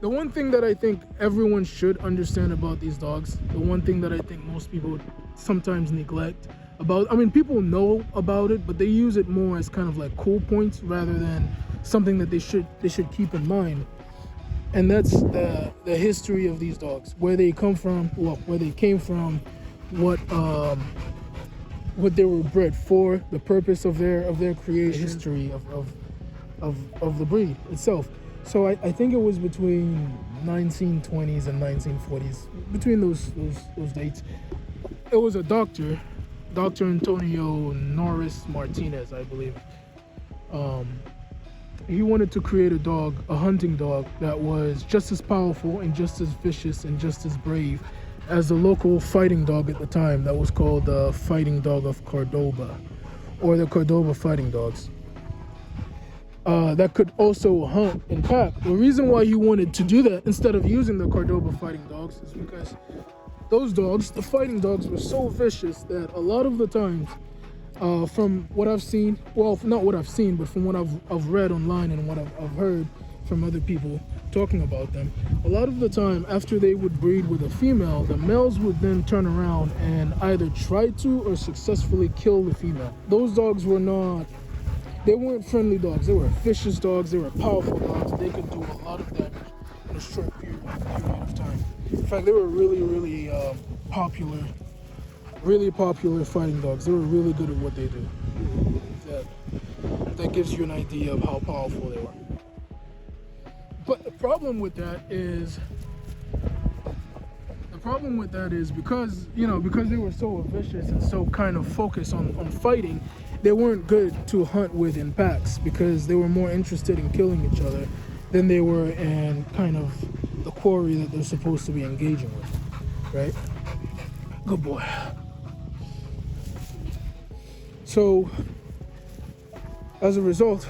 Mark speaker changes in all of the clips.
Speaker 1: The one thing that I think everyone should understand about these dogs, the one thing that I think most people sometimes neglect about, I mean, people know about it, but they use it more as kind of like cool points rather than something that they should keep in mind. And that's the history of these dogs, where they come from, where they came from, what they were bred for, the purpose of their creation, history of the breed itself. So I think it was between 1920s and 1940s, between those dates. It was a Dr. Antonio Norris Martinez, I believe. He wanted to create a hunting dog that was just as powerful and just as vicious and just as brave as the local fighting dog at the time that was called the Fighting Dog of Cordoba, or the Cordoba Fighting Dogs. That could also hunt in pack. The reason why he wanted to do that instead of using the Cordoba Fighting Dogs is because those dogs, the fighting dogs, were so vicious that a lot of the times, from what I've seen, well, not what I've seen, but from what I've read online and what I've heard from other people talking about them, a lot of the time after they would breed with a female, the males would then turn around and either try to or successfully kill the female. Those dogs they weren't friendly dogs. They were vicious dogs. They were powerful dogs. They could do a lot of damage in a short period of time. In fact, they were really popular fighting dogs. They were really good at what they do. That gives you an idea of how powerful they were. But the problem with that is because they were so vicious and so kind of focused on fighting, they weren't good to hunt with in packs, because they were more interested in killing each other than they were in kind of the quarry that they're supposed to be engaging with, right? Good boy. So, as a result,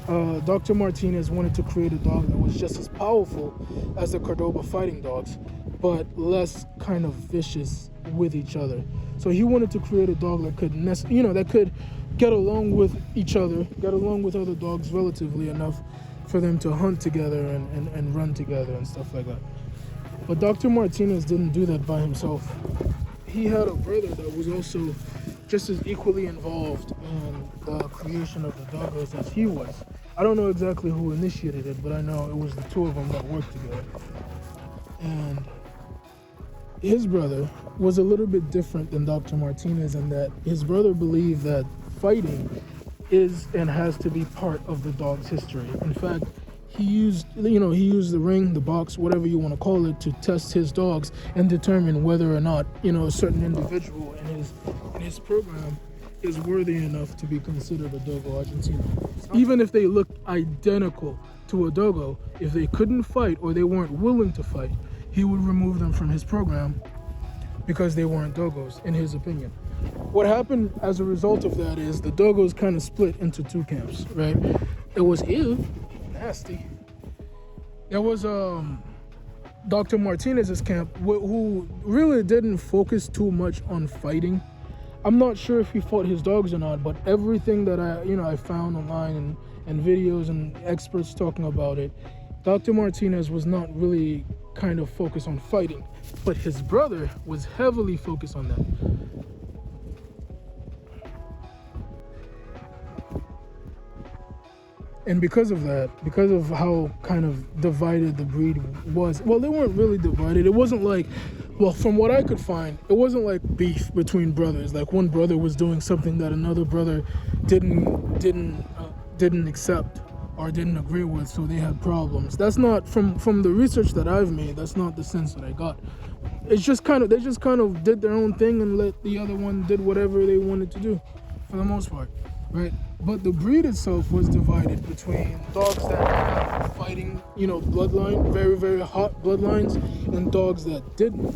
Speaker 1: Dr. Martinez wanted to create a dog that was just as powerful as the Cordoba fighting dogs, but less kind of vicious with each other. So he wanted to create a dog that could get along with each other, get along with other dogs relatively enough for them to hunt together and run together and stuff like that. But Dr. Martinez didn't do that by himself. He had a brother that was also just as equally involved in the creation of the doggos as he was. I don't know exactly who initiated it, but I know it was the two of them that worked together. And his brother was a little bit different than Dr. Martinez in that his brother believed that fighting is and has to be part of the dog's history. In fact, he used the ring, the box, whatever you want to call it, to test his dogs and determine whether or not, a certain individual in his program is worthy enough to be considered a Dogo Argentino. Even if they looked identical to a Dogo, if they couldn't fight or they weren't willing to fight, he would remove them from his program because they weren't Dogos, in his opinion. What happened as a result of that is the Dogos kind of split into two camps, right? It was nasty. There was Dr. Martinez's camp, who really didn't focus too much on fighting. I'm not sure if he fought his dogs or not, but everything that I found online and videos and experts talking about it, Dr. Martinez was not really kind of focused on fighting, but his brother was heavily focused on that. And because of that, because of how kind of divided the breed was, well, they weren't really divided. It wasn't like, well, from what I could find, it wasn't like beef between brothers. Like one brother was doing something that another brother didn't accept or didn't agree with, so they had problems. That's not from the research that I've made. That's not the sense that I got. It's just kind of they just kind of did their own thing and let the other one did whatever they wanted to do, for the most part, right? But the breed itself was divided between dogs that had fighting, bloodline, very, very hot bloodlines, and dogs that didn't,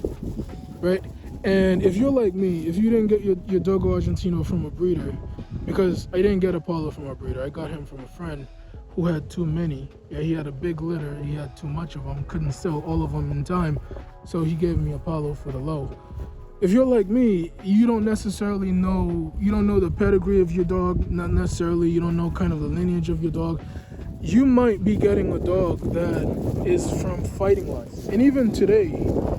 Speaker 1: right? And if you're like me, if you didn't get your Dogo Argentino from a breeder, because I didn't get Apollo from a breeder, I got him from a friend who had too many. Yeah, he had a big litter, he had too much of them, couldn't sell all of them in time, so he gave me Apollo for the low. If you're like me, you don't necessarily know, the pedigree of your dog, not necessarily, you don't know kind of the lineage of your dog. you might be getting a dog that is from fighting lines. And even today,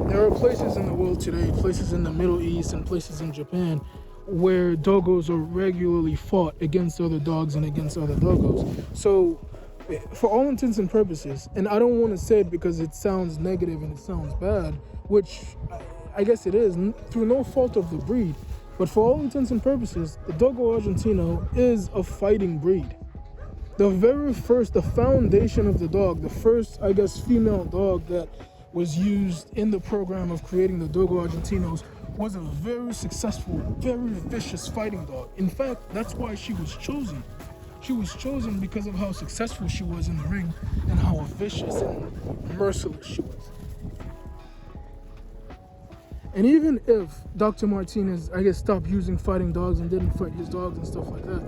Speaker 1: there are places in the world today, places in the Middle East and places in Japan, where doggos are regularly fought against other dogs and against other doggos. So, for all intents and purposes, and I don't want to say it because it sounds negative and it sounds bad, which I guess it is, through no fault of the breed, but for all intents and purposes, the Dogo Argentino is a fighting breed. The very first, the foundation of the dog, the first, I guess, female dog that was used in the program of creating the Dogo Argentinos was a very successful, very vicious fighting dog. In fact, that's why she was chosen. She was chosen because of how successful she was in the ring and how vicious and merciless she was. And even if Dr. Martinez, I guess, stopped using fighting dogs and didn't fight his dogs and stuff like that,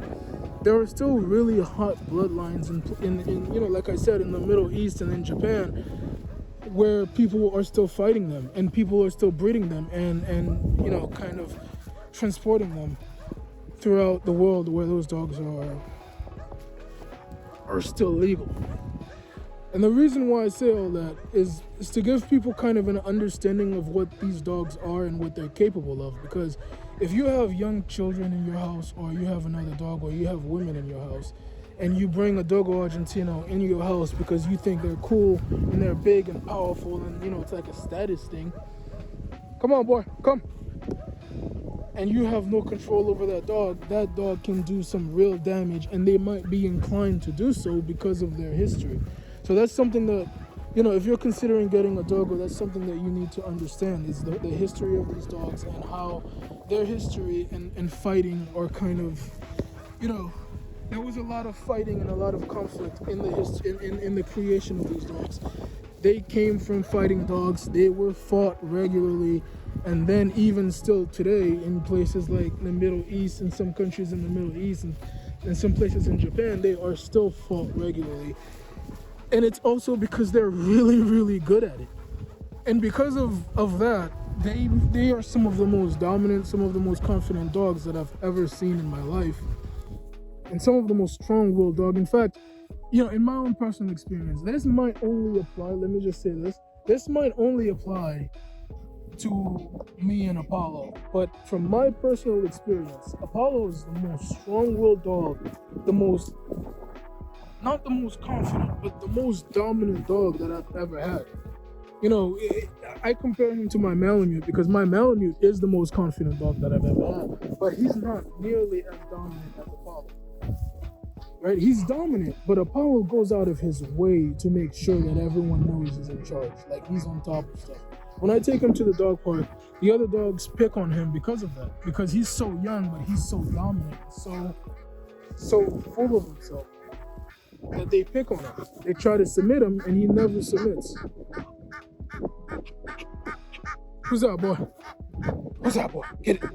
Speaker 1: there are still really hot bloodlines in you know, like I said, in the Middle East and in Japan, where people are still fighting them and people are still breeding them and you know, kind of transporting them throughout the world where those dogs are still legal. And the reason why I say all that is to give people kind of an understanding of what these dogs are and what they're capable of. Because if you have young children in your house, or you have another dog, or you have women in your house, and you bring a Dogo Argentino in your house because you think they're cool and they're big and powerful and, you know, it's like a status thing. Come on, boy, come. And you have no control over that dog can do some real damage, and they might be inclined to do so because of their history. So that's something that, you know, if you're considering getting a doggo, that's something that you need to understand, is the history of these dogs and how their history and fighting are kind of, you know, there was a lot of fighting and a lot of conflict in the creation of these dogs. They came from fighting dogs. They were fought regularly. And then even still today in places like the Middle East, and some countries in the Middle East and some places in Japan, they are still fought regularly. And it's also because they're really, really good at it. And because of that, they are some of the most dominant, some of the most confident dogs that I've ever seen in my life. And some of the most strong-willed dog. In fact, you know, in my own personal experience, this might only apply, let me just say this might only apply to me and Apollo. But from my personal experience, Apollo is the most strong-willed dog, not the most confident, but the most dominant dog that I've ever had. You know, I compare him to my Malamute because my Malamute is the most confident dog that I've ever had. But he's not nearly as dominant as Apollo. Right? He's dominant, but Apollo goes out of his way to make sure that everyone knows he's in charge. Like, he's on top of stuff. When I take him to the dog park, the other dogs pick on him because of that. Because he's so young, but he's so dominant, so full of himself, that they pick on him. They try to submit him, and he never submits. Who's that, boy? Who's that, boy? Get it.